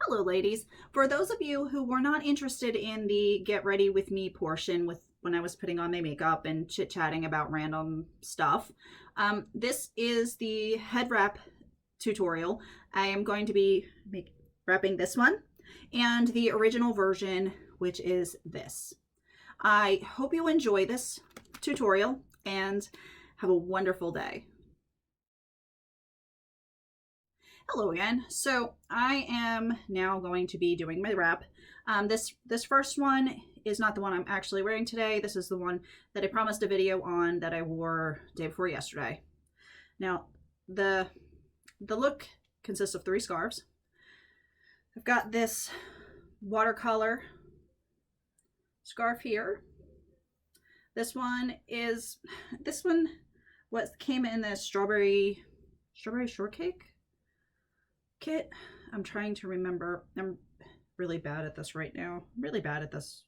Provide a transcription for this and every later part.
Hello, ladies. For those of you who were not interested in the get ready with me portion with when I was putting on my makeup and chit-chatting about random stuff, this is the head wrap tutorial. I am going to be wrapping this one and the original version, which is this. I hope you enjoy this tutorial and have a wonderful day. Hello again. So I am now going to be doing my wrap. This first one is not the one I'm actually wearing today. This is the one that I promised a video on that I wore day before yesterday. Now the look consists of 3 scarves. I've got this watercolor scarf here. This one what came in the strawberry shortcake kit. I'm trying to remember. I'm really bad at this right now. I'm really bad at this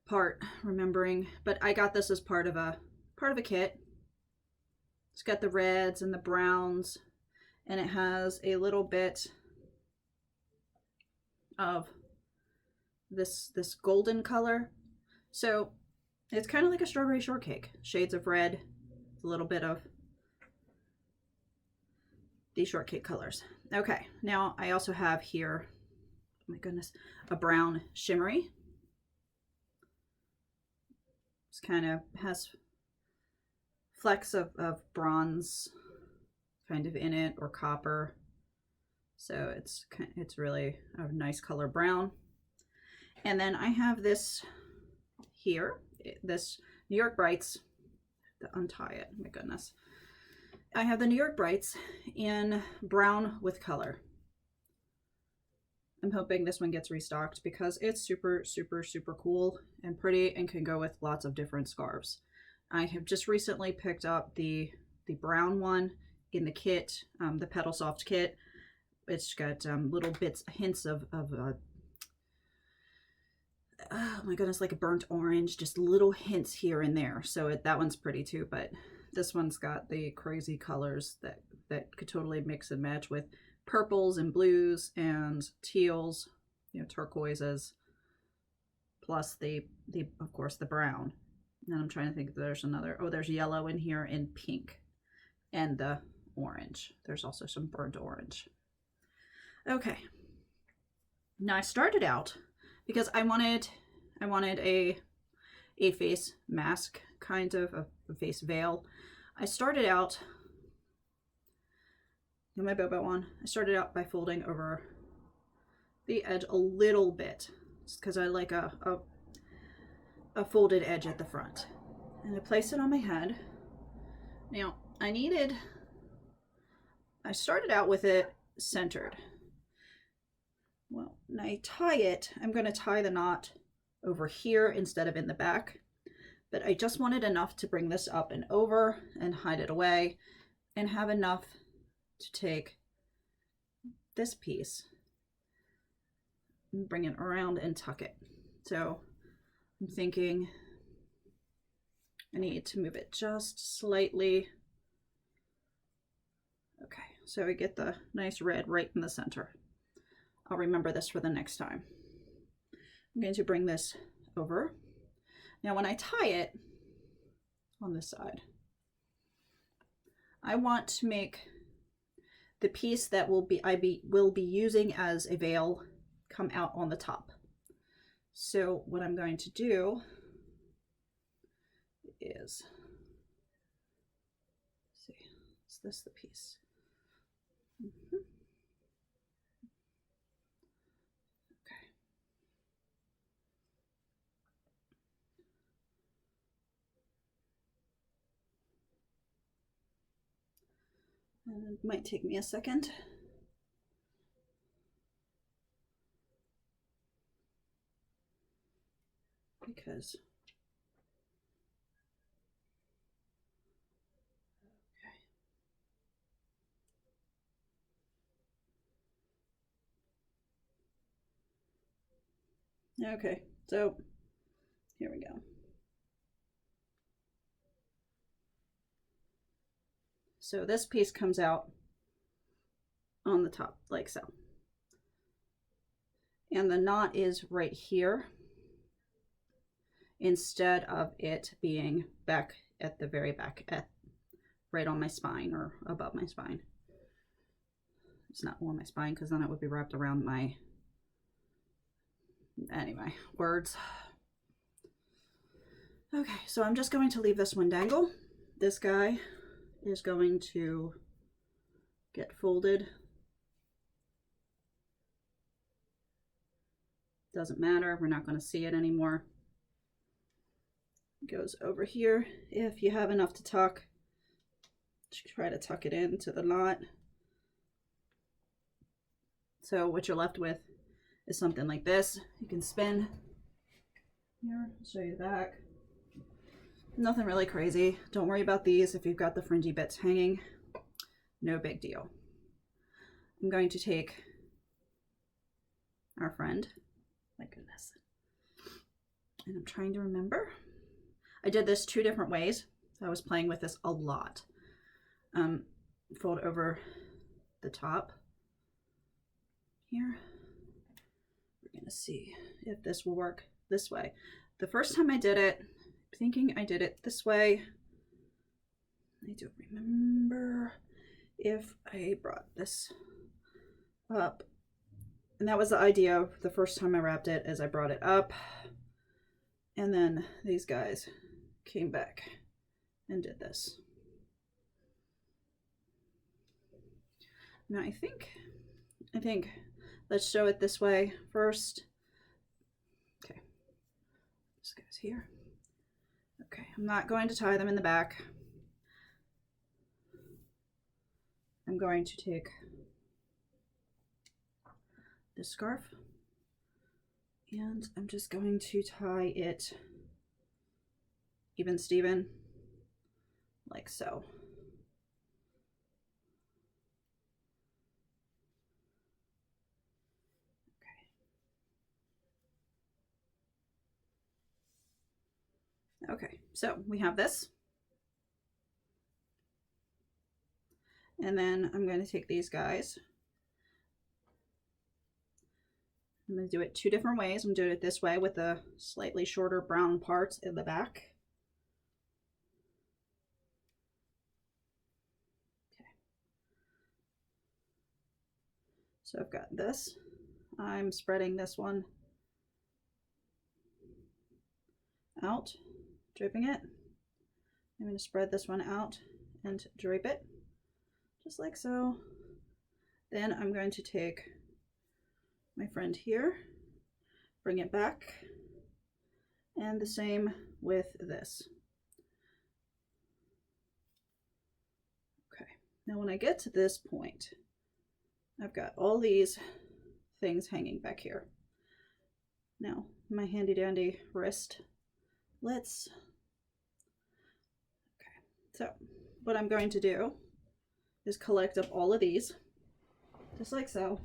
part, remembering. But I got this as part of a kit. It's got the reds and the browns, and it has a little bit of this golden color. So it's kind of like a strawberry shortcake. Shades of red, a little bit of these shortcake colors. Okay, now I also have here, oh my goodness, a brown shimmery. This kind of has flecks of bronze kind of in it, or copper. So it's really a nice color brown. And then I have this here, this New York Brights. To untie it, my goodness. I have the New York Brights in brown with color. I'm hoping this one gets restocked because it's super, super, super cool and pretty and can go with lots of different scarves. I have just recently picked up the brown one in the kit, the Petal Soft kit. It's got little bits, hints of oh my goodness, like a burnt orange, just little hints here and there. So that one's pretty too, but this one's got the crazy colors that could totally mix and match with purples and blues and teals, you know, turquoises, plus the of course the brown. And I'm trying to think if there's another. Oh, there's yellow in here and pink, and the orange. There's also some burnt orange. Okay. Now I started out because I wanted a face mask, kind of a face veil. I started out, got my Bobo on. I started out by folding over the edge a little bit, just because I like a folded edge at the front. And I placed it on my head. Now I started out with it centered. Well, when I tie it, I'm going to tie the knot over here instead of in the back. But I just wanted enough to bring this up and over and hide it away, and have enough to take this piece and bring it around and tuck it. So I'm thinking I need to move it just slightly. Okay, so I get the nice red right in the center. I'll remember this for the next time. I'm going to bring this over. Now when I tie it on this side, I want to make the piece that will be using as a veil come out on the top. So what I'm going to do is, let's see, is this the piece? And it might take me a second. Because okay, so here we go. So this piece comes out on the top like so. And the knot is right here instead of it being back at the very back, right on my spine or above my spine. It's not on my spine because then it would be wrapped around my, anyway, words. Okay, so I'm just going to leave this one dangle. This guy is going to get folded. Doesn't matter, we're not going to see it anymore. It goes over here. If you have enough to tuck, try to tuck it into the knot. So what you're left with is something like this. You can spin here, I'll show you the back. Nothing really crazy. Don't worry about these if you've got the fringy bits hanging. No big deal. I'm going to take our friend. My goodness. And I'm trying to remember. I did this 2 different ways. So I was playing with this a lot. Fold over the top here. We're going to see if this will work this way. The first time I did it, thinking I did it this way. I don't remember if I brought this up. And that was the idea the first time I wrapped it, as I brought it up. And then these guys came back and did this. Now I think let's show it this way first. Okay, this goes here. Okay, I'm not going to tie them in the back. I'm going to take this scarf and I'm just going to tie it even Steven, like so. Okay, so we have this. And then I'm going to take these guys. I'm going to do it 2 different ways. I'm doing it this way with the slightly shorter brown parts in the back. Okay. So I've got this. I'm spreading this one out, draping it. I'm going to spread this one out and drape it, just like so. Then I'm going to take my friend here, bring it back, and the same with this. Okay, now when I get to this point, I've got all these things hanging back here. Now, my handy dandy wrist. Okay, so what I'm going to do is collect up all of these, just like so.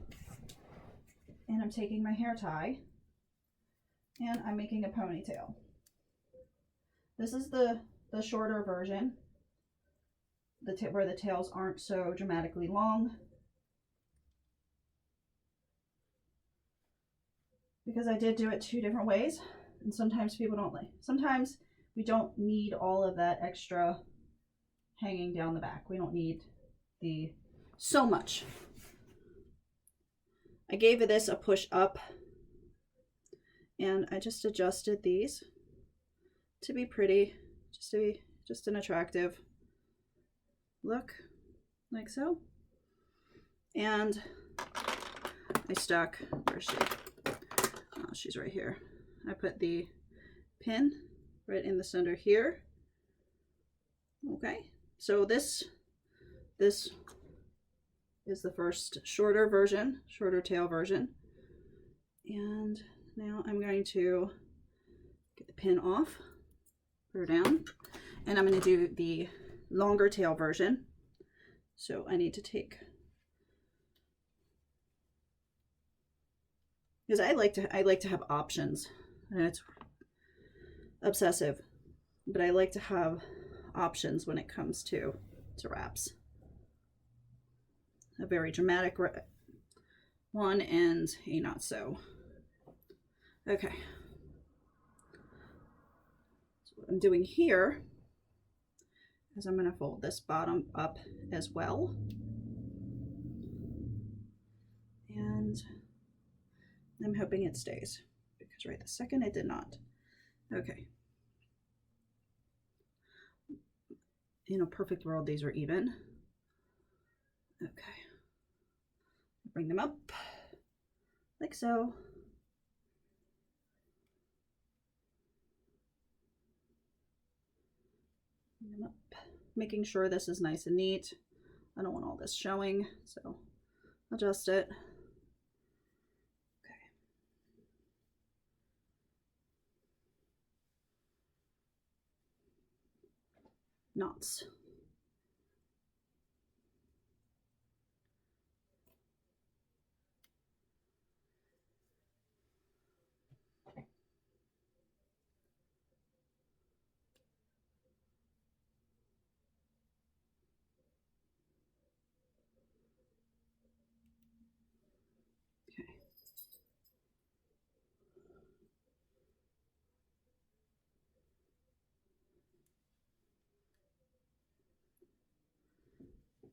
And I'm taking my hair tie and I'm making a ponytail. This is the shorter version, where the tails aren't so dramatically long. Because I did do it 2 different ways, and sometimes people don't like. Sometimes we don't need all of that extra hanging down the back. We don't need so much. I gave this a push up, and I just adjusted these to be pretty, just an attractive look, like so. And I stuck, where is she? Oh, she's right here. I put the pin right in the center here. Okay, so this is the first shorter tail version. And now I'm going to get the pin off, put her down, and I'm going to do the longer tail version. So I need to take, because I like to have options, and it's obsessive, but I like to have options when it comes to wraps. A very dramatic one and a not so Okay. So what I'm doing here is I'm going to fold this bottom up as well. And I'm hoping it stays, because right this second it did not. Okay. In a perfect world, these are even. Okay. Bring them up like so. Bring them up, making sure this is nice and neat. I don't want all this showing, so adjust it. Okay. Knots.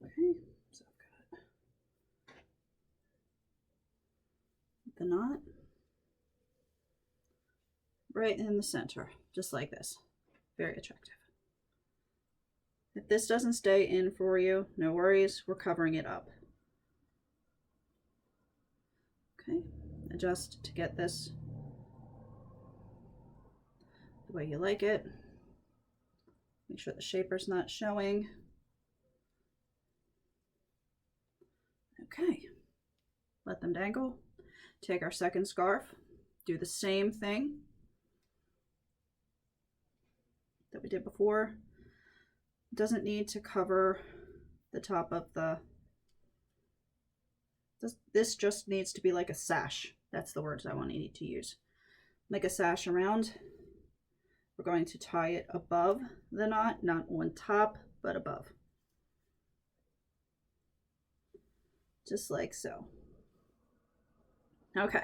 Okay, so I've got the knot right in the center, just like this. Very attractive. If this doesn't stay in for you, no worries, we're covering it up. Okay, adjust to get this the way you like it. Make sure the shaper's not showing. Okay, let them dangle. Take our second scarf, do the same thing that we did before. Doesn't need to cover the top of the, this just needs to be like a sash. That's the words I want you to use. Like a sash around. We're going to tie it above the knot, not on top, but above. Just like so. Okay.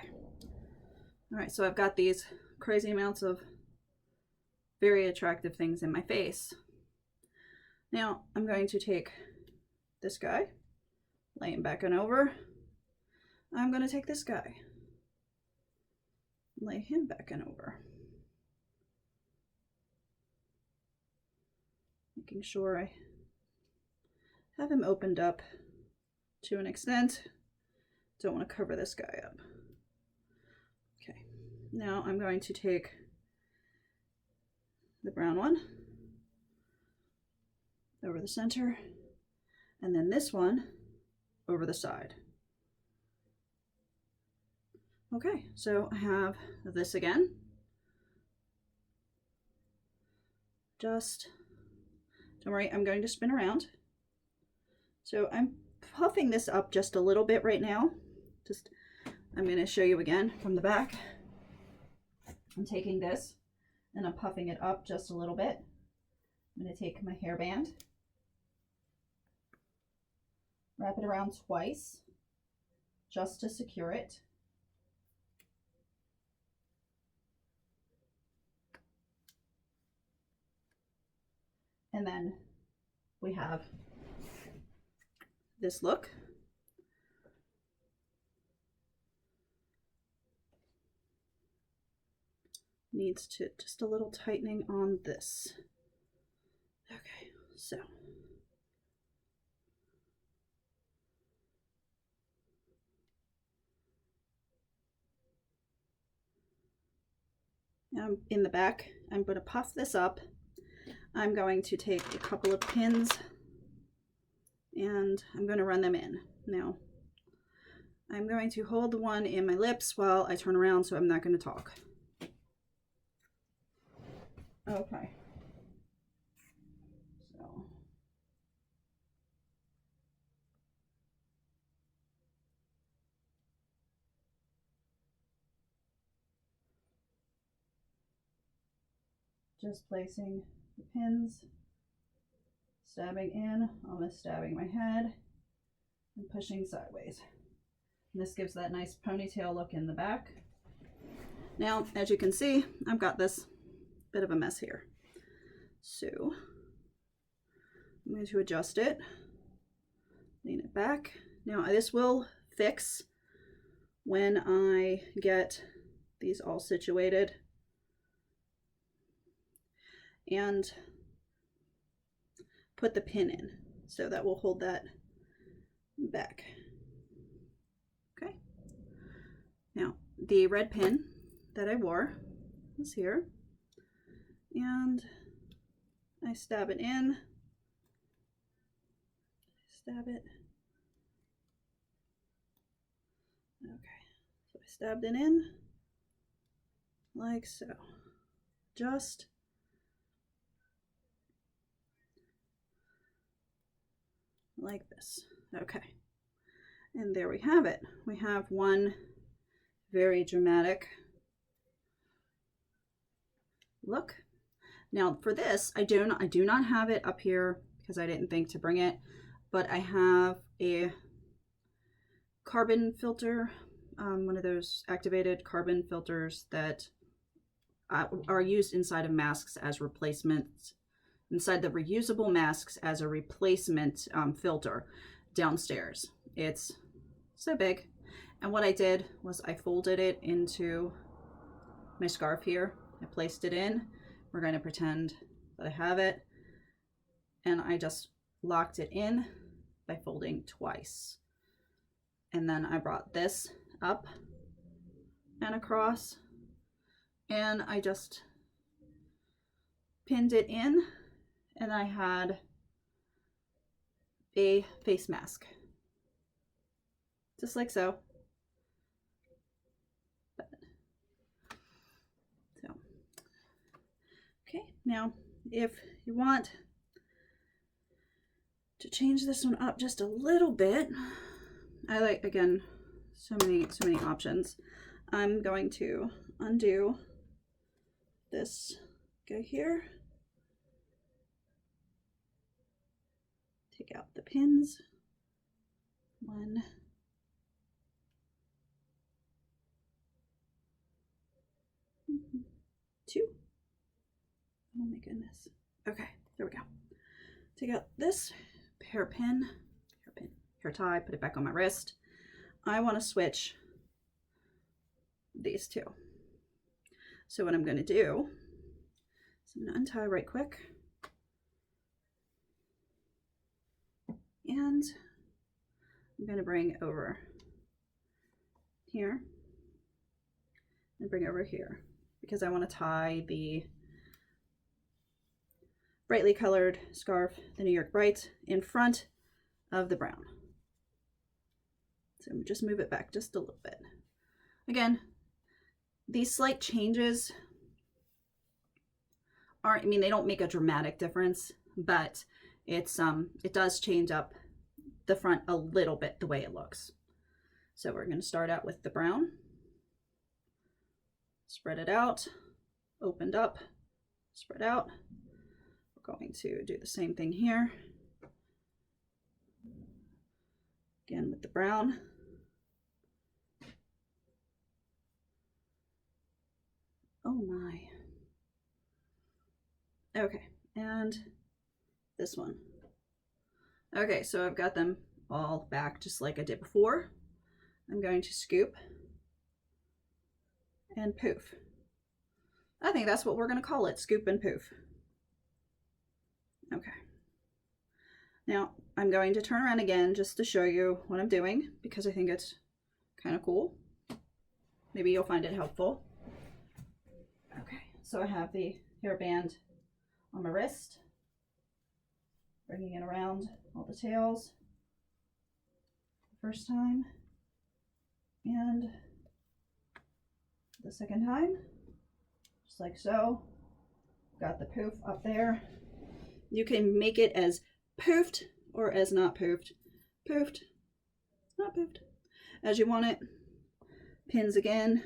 All right, so I've got these crazy amounts of very attractive things in my face. Now I'm going to take this guy, lay him back and over. I'm going to take this guy, lay him back and over. Making sure I have him opened up to an extent. Don't want to cover this guy up. Okay, now I'm going to take the brown one over the center, and then this one over the side. Okay, so I have this again. Just, don't worry, I'm going to spin around. So I'm puffing this up just a little bit right now. I'm going to show you again from the back. I'm taking this and I'm puffing it up just a little bit. I'm going to take my hairband, wrap it around twice just to secure it. And then we have this look. Needs to just a little tightening on this. Okay, so now in the back, I'm going to puff this up. I'm going to take a couple of pins and I'm going to run them in. Now, I'm going to hold the one in my lips while I turn around, so I'm not going to talk. Okay. So. Just placing the pins, stabbing in, almost stabbing my head, and pushing sideways. And this gives that nice ponytail look in the back. Now, as you can see, I've got this bit of a mess here. So I'm going to adjust it, lean it back. Now this will fix when I get these all situated and put the pin in. So that will hold that back. Okay. Now the red pin that I wore is here, and I stab it in, stab it. Okay, so I stabbed it in like so, just like this. Okay, and there we have it. We have one very dramatic look. Now for this, I do not have it up here because I didn't think to bring it, but I have a carbon filter, one of those activated carbon filters that are used inside of masks as replacements, inside the reusable masks as a replacement filter downstairs. It's so big. And what I did was I folded it into my scarf here. I placed it in. We're going to pretend that I have it. And I just locked it in by folding twice. And then I brought this up and across, and I just pinned it in, and I had a face mask. Just like so. Okay, now if you want to change this one up just a little bit, I like, again, so many options. I'm going to undo this guy here, take out the pins, 1, 2. Oh my goodness. Okay, there we go. Take out this hairpin, hair tie, put it back on my wrist. I want to switch these two. So what I'm going to do is I'm going to untie right quick, and I'm going to bring over here and bring over here, because I want to tie the brightly colored scarf, the New York Brights, in front of the brown. So just move it back just a little bit. Again, these slight changes aren't, I mean, they don't make a dramatic difference, but it's it does change up the front a little bit the way it looks. So we're going to start out with the brown, spread it out, opened up, spread out. We're going to do the same thing here. Again with the brown. Oh my. Okay, and this one. Okay, so I've got them all back just like I did before. I'm going to scoop and poof. I think that's what we're going to call it, scoop and poof. Okay. Now I'm going to turn around again just to show you what I'm doing, because I think it's kind of cool. Maybe you'll find it helpful. Okay, so I have the hairband on my wrist, bringing it around all the tails the first time, and the second time, just like so. Got the poof up there. You can make it as poofed or as not poofed. Poofed, not poofed, as you want it. Pins again.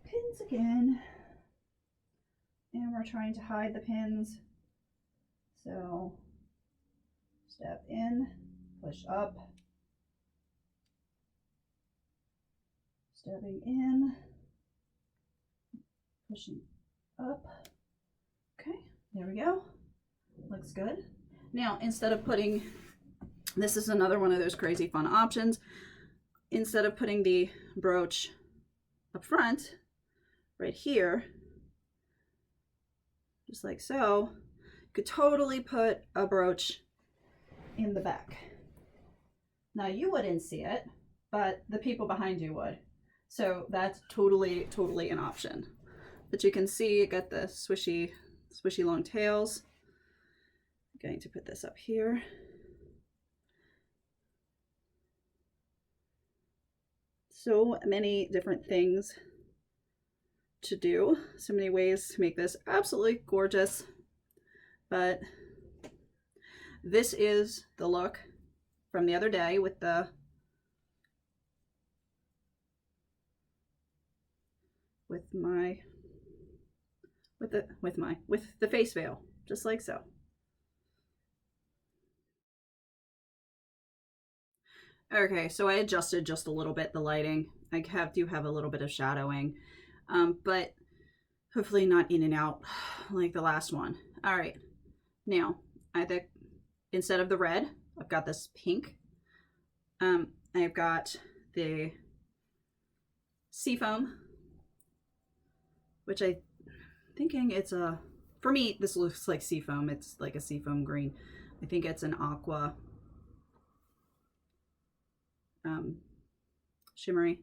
Pins again. And we're trying to hide the pins. So step in, push up, stepping in, pushing up. Okay, there we go. Looks good. Now, instead of putting, this is another one of those crazy fun options. Instead of putting the brooch up front, right here, just like so, you could totally put a brooch in the back. Now, you wouldn't see it, but the people behind you would. So that's totally an option. But you can see you got the swishy long tails. I'm going to put this up here. So many different things to do, so many ways to make this absolutely gorgeous. But this is the look from the other day with the face veil, just like so. Okay, so I adjusted just a little bit the lighting. I do have a little bit of shadowing, but hopefully not in and out like the last one. All right, now instead of the red, I've got this pink. I've got the seafoam, which I'm thinking it's a, for me, this looks like seafoam. It's like a seafoam green. I think it's an aqua shimmery.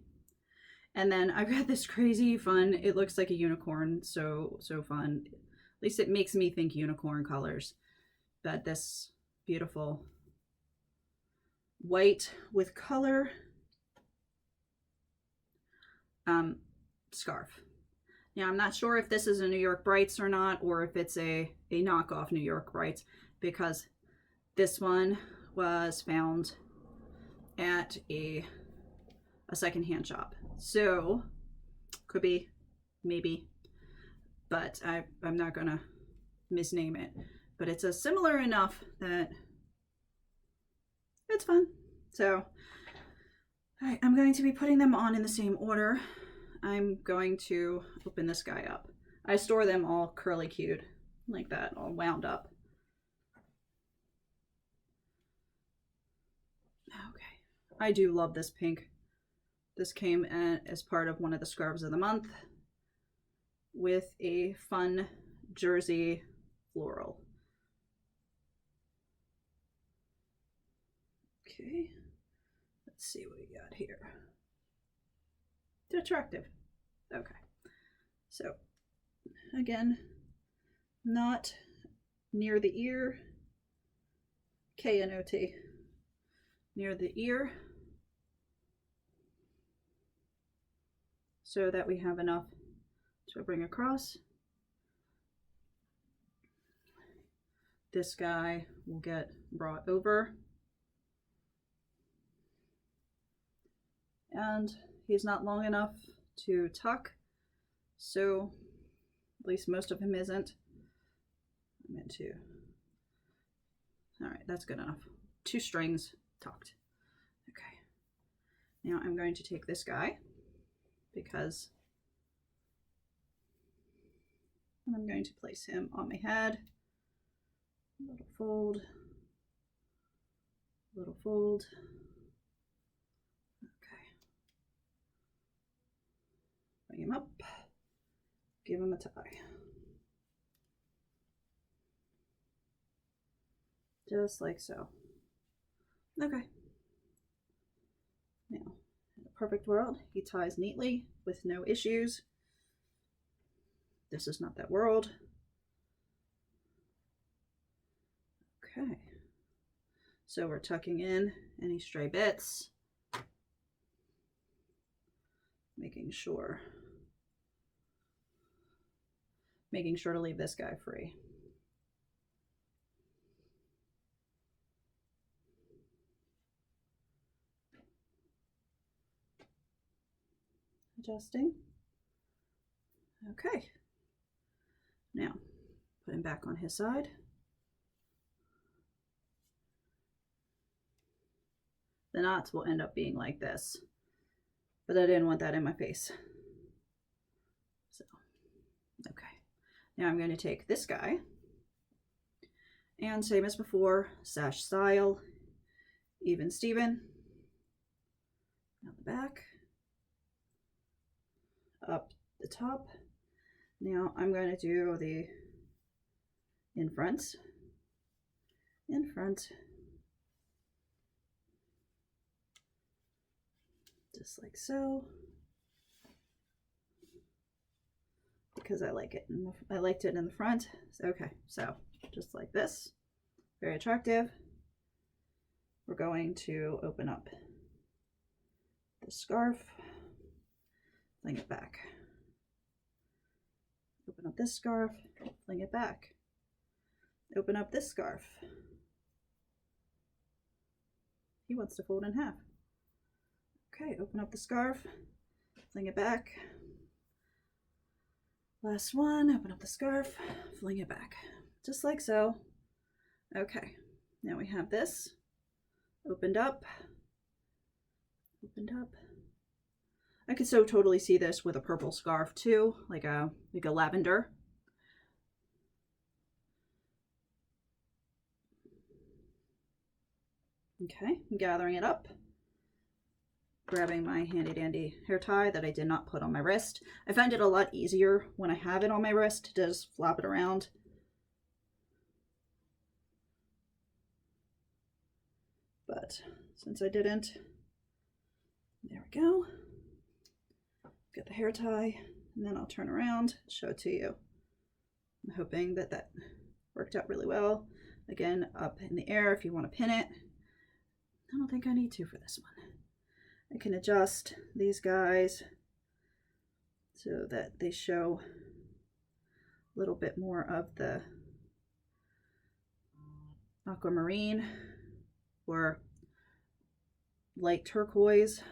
And then I've got this crazy fun, it looks like a unicorn, so fun. At least it makes me think unicorn colors. But this beautiful white with color scarf. Now, I'm not sure if this is a New York Brights or not, or if it's a knockoff New York Brights, because this one was found at a secondhand shop. So, could be, maybe, but I'm not gonna misname it. But it's a similar enough that it's fun. So, all right, I'm going to be putting them on in the same order. I'm going to open this guy up. I store them all curly cued like that, all wound up. Okay, I do love this pink. This came as part of one of the scarves of the month with a fun jersey floral. Okay, let's see what we got here. Attractive. Okay, so again, not near the ear, K-N-O-T, near the ear, so that we have enough to bring across. This guy will get brought over, and he's not long enough to tuck, so at least most of him isn't. I'm going to, all right, that's good enough. 2 strings tucked. Okay, now I'm going to take this guy because I'm going to place him on my head. Little fold, little fold. Bring him up, give him a tie. Just like so. Okay. Now, in a perfect world, he ties neatly with no issues. This is not that world. Okay. So we're tucking in any stray bits, making sure to leave this guy free. Adjusting. Okay. Now, put him back on his side. The knots will end up being like this, but I didn't want that in my face. So, Now I'm going to take this guy, and same as before, sash style, even Steven, down the back, up the top. Now I'm going to do the in front, just like so, because I like it. I liked it in the front. Okay, so just like this, very attractive. We're going to open up the scarf, fling it back. Open up this scarf, fling it back. Open up this scarf. He wants to fold in half. Okay, open up the scarf, fling it back. Last one, open up the scarf, fling it back. Just like so. Okay, now we have this opened up. I could so totally see this with a purple scarf too, like a lavender. Okay, I'm gathering it up, grabbing my handy dandy hair tie that I did not put on my wrist. I find it a lot easier when I have it on my wrist to just flop it around. But since I didn't, there we go. Get the hair tie, and then I'll turn around, show it to you. I'm hoping that that worked out really well. Again, up in the air if you want to pin it. I don't think I need to for this one. I can adjust these guys so that they show a little bit more of the aquamarine or light turquoise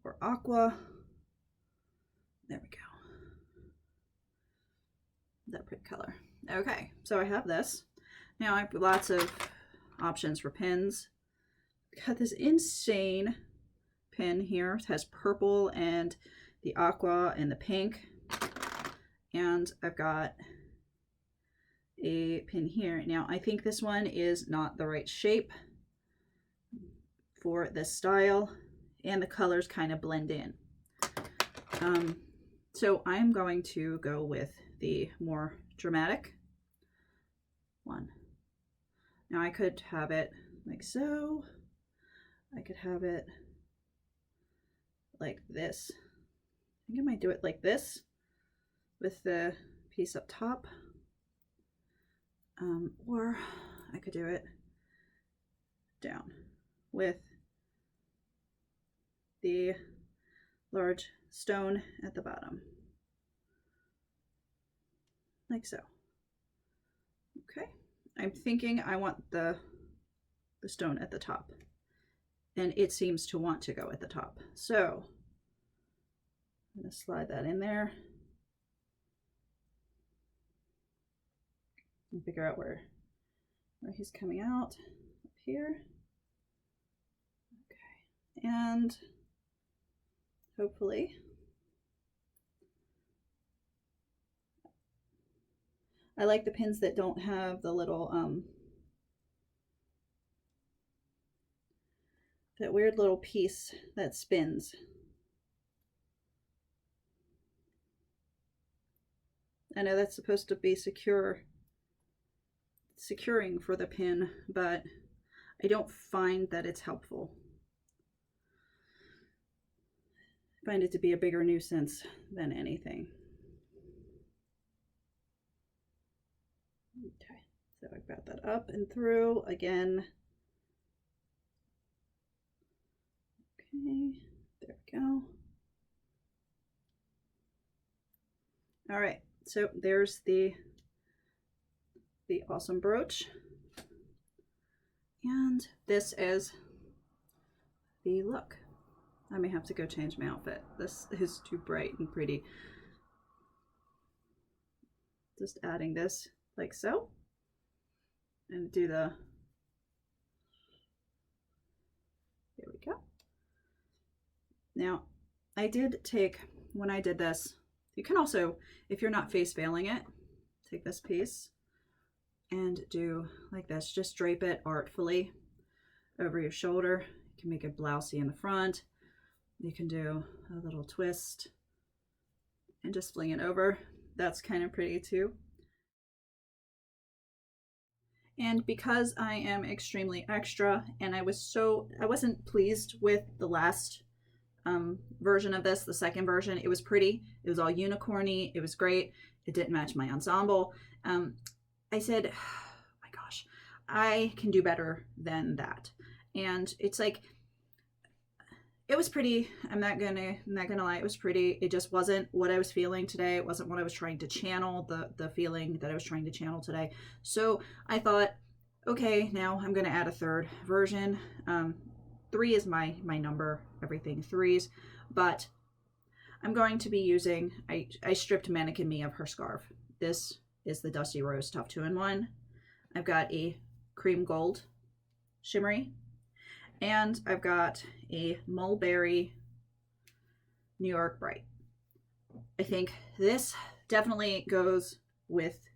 or aqua. There we go. That pretty color. Okay, so I have this. Now I have lots of options for pins. Got this insane pin here. It has purple and the aqua and the pink. And I've got a pin here. Now I think this one is not the right shape for this style, and the colors kind of blend in. So I'm going to go with the more dramatic one. Now I could have it like so. I could have it like this. I think I might do it like this with the piece up top. Or I could do it down with the large stone at the bottom. Like so. Okay. I'm thinking I want the stone at the top, and it seems to want to go at the top. So I'm going to slide that in there and figure out where he's coming out up here. Okay, and hopefully I like the pins that don't have the little that weird little piece that spins. I know that's supposed to be securing for the pin, but I don't find that it's helpful. I find it to be a bigger nuisance than anything. Okay, so I've got that up and through again. Okay, there we go. All right, so there's the awesome brooch, and this is the look. I may have to go change my outfit. This is too bright and pretty. Just adding this like so, and do the, there we go. Now I did take, when I did this You can also, if you're not face veiling it, take this piece and do like this. Just drape it artfully over your shoulder. You can make it blousey in the front. You can do a little twist and just fling it over. That's kind of pretty too. And because I am extremely extra and I wasn't pleased with the last version of this, the second version. It was pretty, it was all unicorny, it was great. It didn't match my ensemble. I said, oh my gosh, I can do better than that. And it's like, it was pretty. I'm not gonna lie, it was pretty. It just wasn't what I was feeling today. It wasn't what I was trying to channel, the feeling that I was trying to channel today. So I thought, okay, now I'm gonna add a third version. 3 is my number, everything 3s, but I'm going to be using, I stripped Mannequin Me of her scarf. This is the Dusty Rose Tuff 2-in-1. I've got a cream gold shimmery, and I've got a mulberry New York Bright. I think this definitely goes with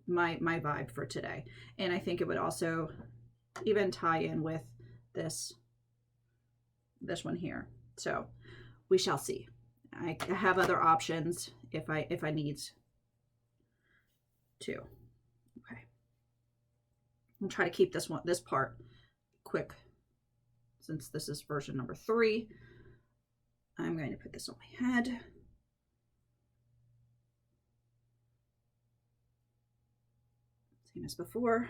my vibe for today, and I think it would also even tie in with this one here. So we shall see. I have other options if I need to. Okay, I'll try to keep this part quick since this is version number 3. I'm going to put this on my head. Same as before.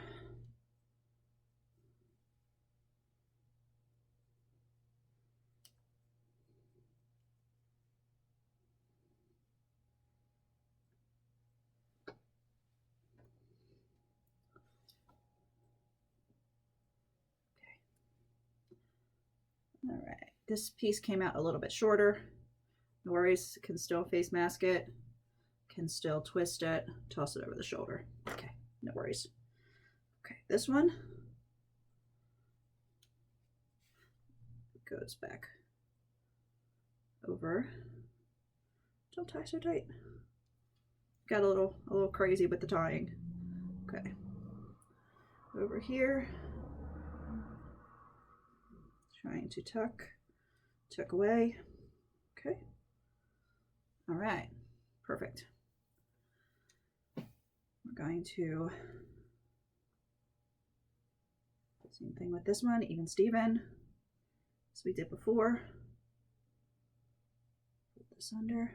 All right, this piece came out a little bit shorter. No worries, can still face mask it, can still twist it, toss it over the shoulder. Okay, no worries. Okay, this one goes back over. Don't tie so tight. Got a little crazy with the tying. Okay, over here. Trying to tuck away. Okay. All right, perfect. We're going to, same thing with this one, even Steven, as we did before. Put this under.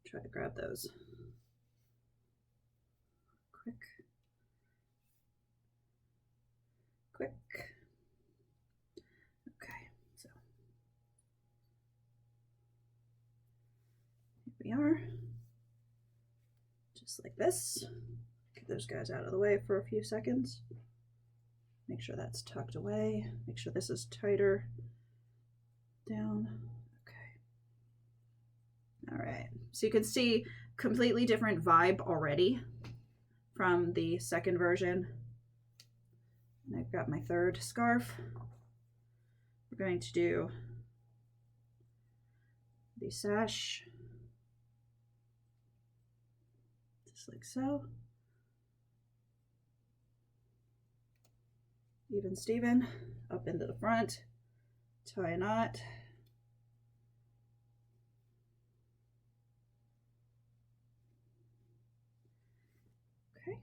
Try to grab those. Quick. Okay, so here we are, just like this. Get those guys out of the way for a few seconds. Make sure that's tucked away. Make sure this is tighter down. Okay. All right, so you can see completely different vibe already from the second version. And I've got my third scarf. We're going to do the sash, just like so. Even Steven, up into the front, tie a knot. Okay.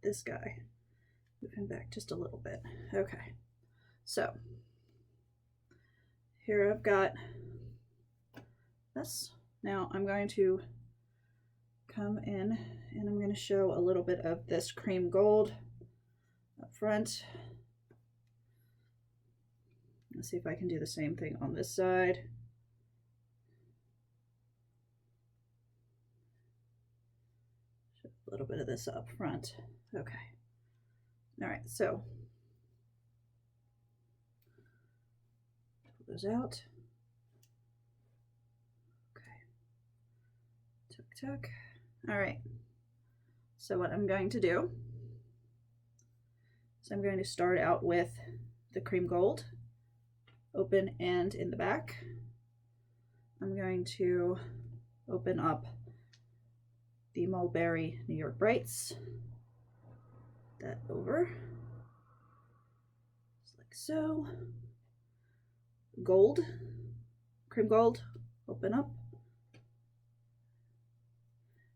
This guy, move him back just a little bit. Okay, so here I've got this. Now I'm going to come in and I'm going to show a little bit of this cream gold up front. Let's see if I can do the same thing on this side. A little bit of this up front. Okay. All right, so pull those out. Okay. Tuck, tuck. All right. So what I'm going to do So I'm going to start out with the cream gold, open and in the back. I'm going to open up the mulberry New York Brights, that over, just like so. Gold, cream gold, open up,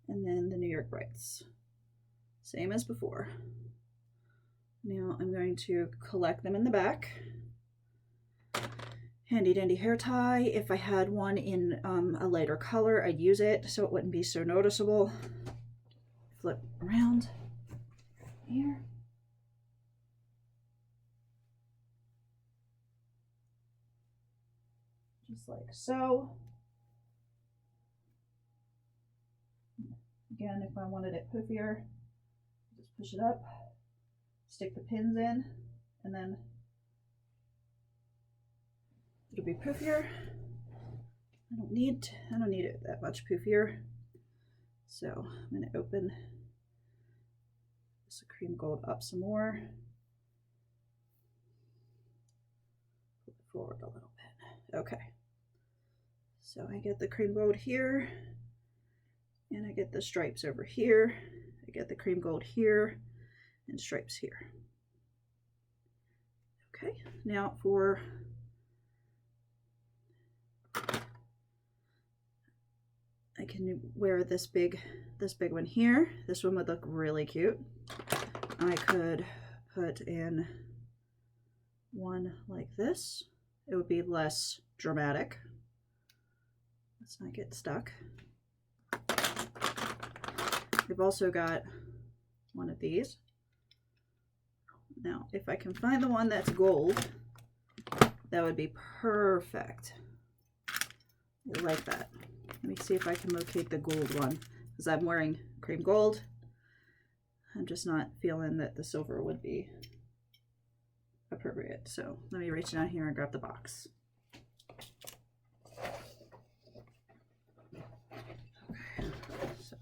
and then the New York Brights, same as before. Now I'm going to collect them in the back. Handy dandy hair tie. If I had one in a lighter color, I'd use it so it wouldn't be so noticeable. Flip around here. Just like so. Again, if I wanted it poofier, just push it up, stick the pins in, and then it'll be poofier. I don't need it that much poofier. So I'm going to open this cream gold up some more. Pull it forward a little bit. Okay. So I get the cream gold here, and I get the stripes over here. I get the cream gold here, and stripes here. Okay, now for I can wear this big one here. This one would look really cute. I could put in one like this. It would be less dramatic. Let's not get stuck. I've also got one of these. Now, if I can find the one that's gold, that would be perfect. I like that. Let me see if I can locate the gold one, because I'm wearing cream gold. I'm just not feeling that the silver would be appropriate. So let me reach down here and grab the box. Okay, so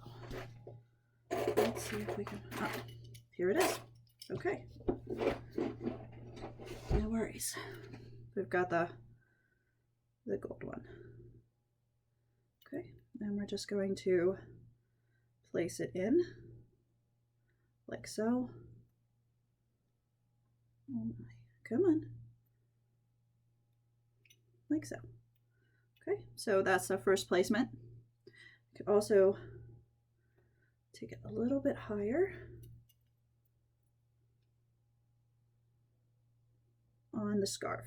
let's see if we can, oh, here it is. Okay, no worries. We've got the gold one. Okay, and we're just going to place it in like so. Oh my, come on. Like so. Okay, so that's the first placement. You could also take it a little bit higher on the scarf,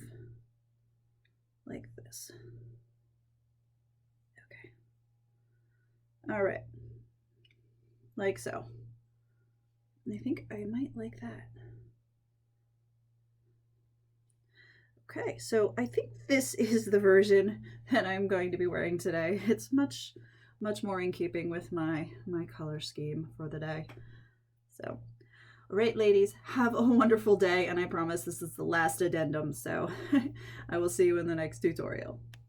like this. Okay. All right, like so. And I think I might like that. Okay, so I think this is the version that I'm going to be wearing today. It's much more in keeping with my color scheme for the day. So, all right, ladies, have a wonderful day, and I promise this is the last addendum, so I will see you in the next tutorial.